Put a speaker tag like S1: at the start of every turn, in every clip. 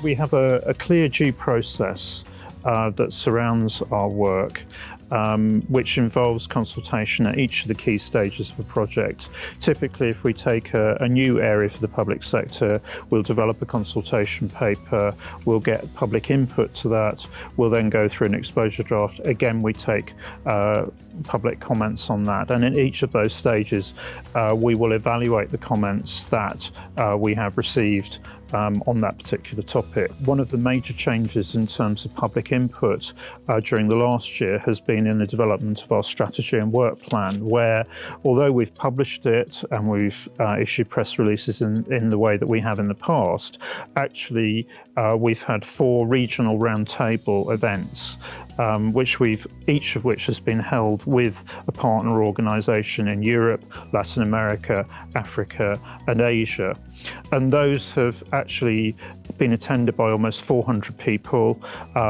S1: We have a clear due process that surrounds our work, which involves consultation at each of the key stages of a project. Typically, if we take a new area for the public sector, we'll develop a consultation paper, we'll get public input to that, we'll then go through an exposure draft. Again, we take public comments on that, and in each of those stages we will evaluate the comments that we have received on that particular topic. One of the major changes in terms of public input during the last year has been in the development of our strategy and work plan, where although we've published it and we've issued press releases in the way that we have in the past, actually we've had 4 regional roundtable events, each of which has been held with a partner organisation in Europe, Latin America, Africa and Asia. And those have actually been attended by almost 400 people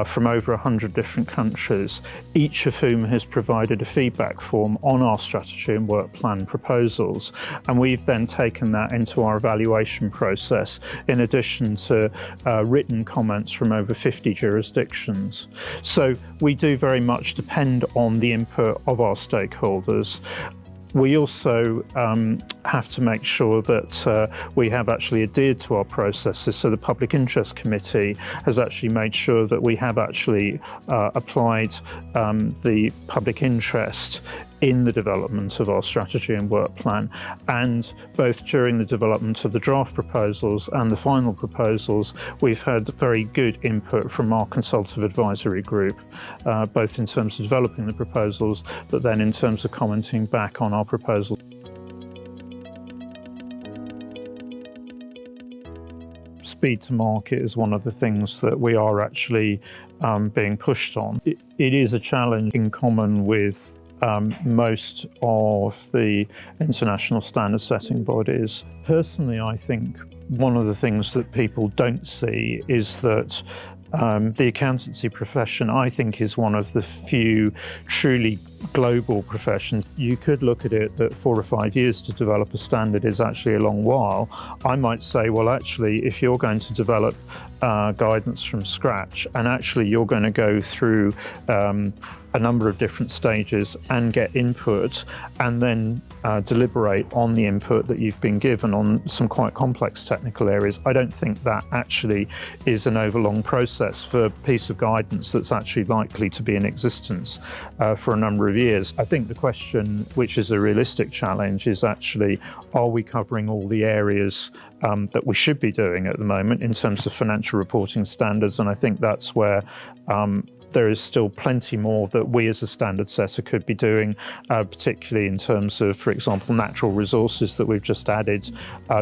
S1: from over 100 different countries, each of whom has provided a feedback form on our strategy and work plan proposals. And we've then taken that into our evaluation process, in addition to written comments from over 50 jurisdictions. So we do very much depend on the input of our stakeholders. We also have to make sure that we have actually adhered to our processes. So the Public Interest Committee has actually made sure that we have actually applied the public interest in the development of our strategy and work plan, and both during the development of the draft proposals and the final proposals, we've had very good input from our consultative advisory group, both in terms of developing the proposals, but then in terms of commenting back on our proposals. Speed to market is one of the things that we are actually being pushed on. It is a challenge in common with most of the international standard setting bodies. Personally, I think one of the things that people don't see is that the accountancy profession, I think, is one of the few truly global professions. You could look at it that 4 or 5 years to develop a standard is actually a long while. I might say, well, actually, if you're going to develop guidance from scratch, and actually you're going to go through a number of different stages and get input, and then deliberate on the input that you've been given on some quite complex technical areas, I don't think that actually is an overlong process for a piece of guidance that's actually likely to be in existence for a number of years. I think the question, which is a realistic challenge, is actually, are we covering all the areas that we should be doing at the moment in terms of financial reporting standards? And I think that's where there is still plenty more that we as a standard setter could be doing, particularly in terms of, for example, natural resources that we've just added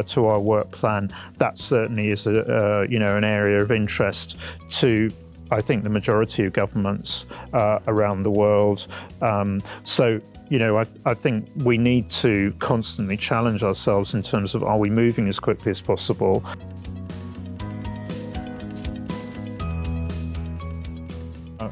S1: to our work plan. That certainly is an area of interest to, I think, the majority of governments around the world. I think we need to constantly challenge ourselves in terms of, are we moving as quickly as possible?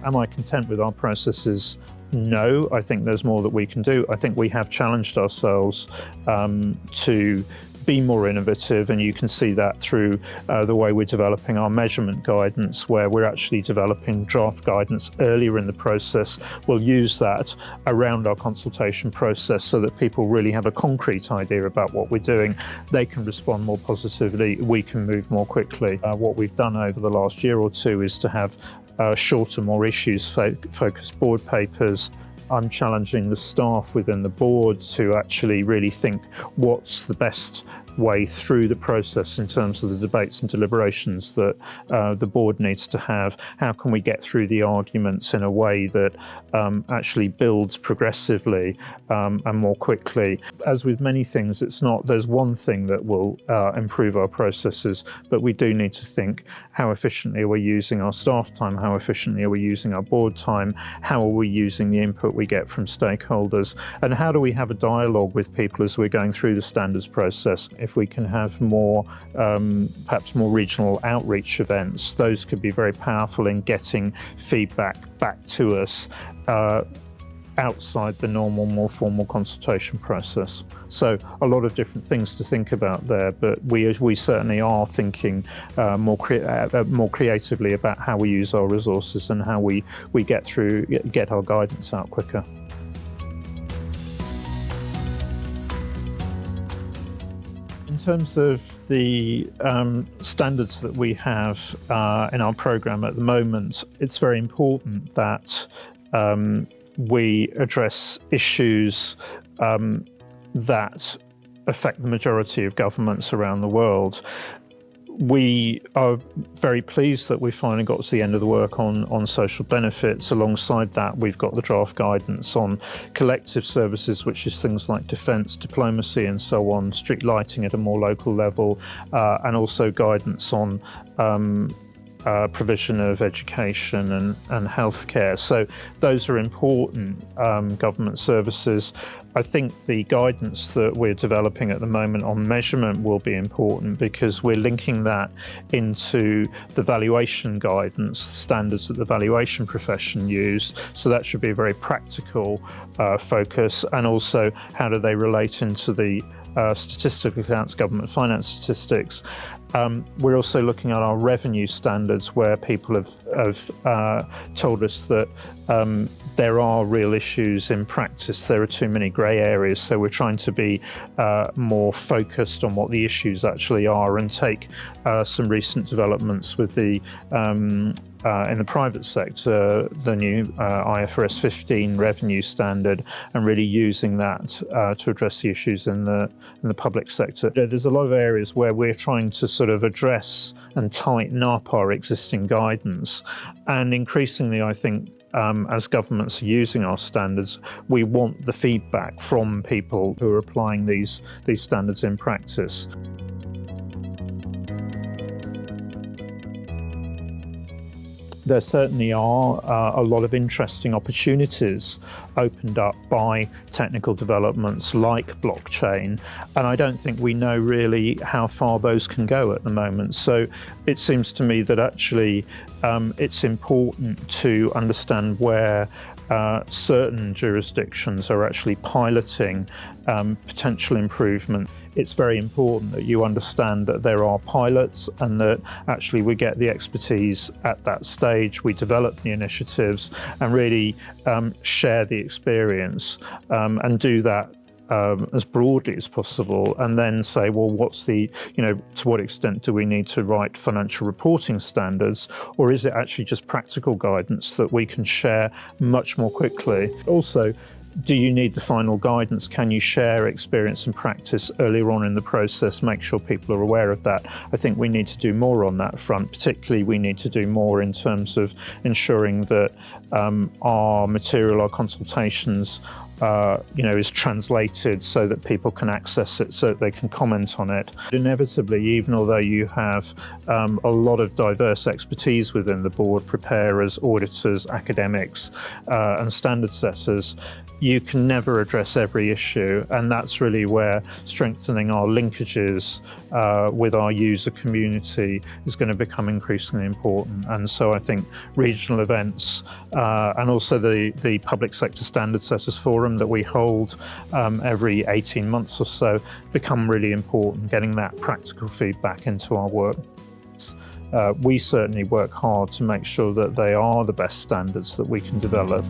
S1: Am I content with our processes? No, I think there's more that we can do. I think we have challenged ourselves to be more innovative, and you can see that through the way we're developing our measurement guidance, where we're actually developing draft guidance earlier in the process. We'll use that around our consultation process so that people really have a concrete idea about what we're doing. They can respond more positively, we can move more quickly. What we've done over the last year or two is to have shorter, more issues-focused board papers. I'm challenging the staff within the board to actually really think what's the best way through the process in terms of the debates and deliberations that the board needs to have. How can we get through the arguments in a way that actually builds progressively and more quickly? As with many things, there's one thing that will improve our processes, but we do need to think, how efficiently are we using our staff time? How efficiently are we using our board time? How are we using the input we get from stakeholders? And how do we have a dialogue with people as we're going through the standards process? If we can have more, perhaps more regional outreach events, those could be very powerful in getting feedback back to us outside the normal, more formal consultation process. So a lot of different things to think about there, but we certainly are thinking more creatively about how we use our resources and how we get our guidance out quicker. In terms of the standards that we have in our programme at the moment, it's very important that we address issues that affect the majority of governments around the world. We are very pleased that we finally got to the end of the work on social benefits. Alongside that, we've got the draft guidance on collective services, which is things like defence, diplomacy and so on, street lighting at a more local level, and also guidance on provision of education and healthcare. So those are important government services. I think the guidance that we're developing at the moment on measurement will be important because we're linking that into the valuation guidance, standards that the valuation profession use. So that should be a very practical focus, and also how do they relate into the statistical accounts, government finance statistics. We're also looking at our revenue standards, where people have told us that there are real issues in practice. There are too many grey areas, so we're trying to be more focused on what the issues actually are and take some recent developments with the in the private sector, the new IFRS 15 revenue standard, and really using that to address the issues in the public sector. There's a lot of areas where we're trying to sort of address and tighten up our existing guidance, and increasingly, I think, as governments are using our standards, we want the feedback from people who are applying these standards in practice. There certainly are a lot of interesting opportunities opened up by technical developments like blockchain, and I don't think we know really how far those can go at the moment. So it seems to me that actually it's important to understand where certain jurisdictions are actually piloting potential improvement. It's very important that you understand that there are pilots and that actually we get the expertise at that stage, we develop the initiatives and really share the experience and do that as broadly as possible, and then say, well, what's the, to what extent do we need to write financial reporting standards, or is it actually just practical guidance that we can share much more quickly? Also, do you need the final guidance? Can you share experience and practice earlier on in the process? Make sure people are aware of that. I think we need to do more on that front. Particularly, we need to do more in terms of ensuring that our material, our consultations, is translated so that people can access it, so that they can comment on it. Inevitably, even although you have a lot of diverse expertise within the board, preparers, auditors, academics, and standard setters, you can never address every issue, and that's really where strengthening our linkages with our user community is going to become increasingly important. And so I think regional events and also the Public Sector Standard Setters Forum that we hold every 18 months or so become really important, getting that practical feedback into our work. We certainly work hard to make sure that they are the best standards that we can develop.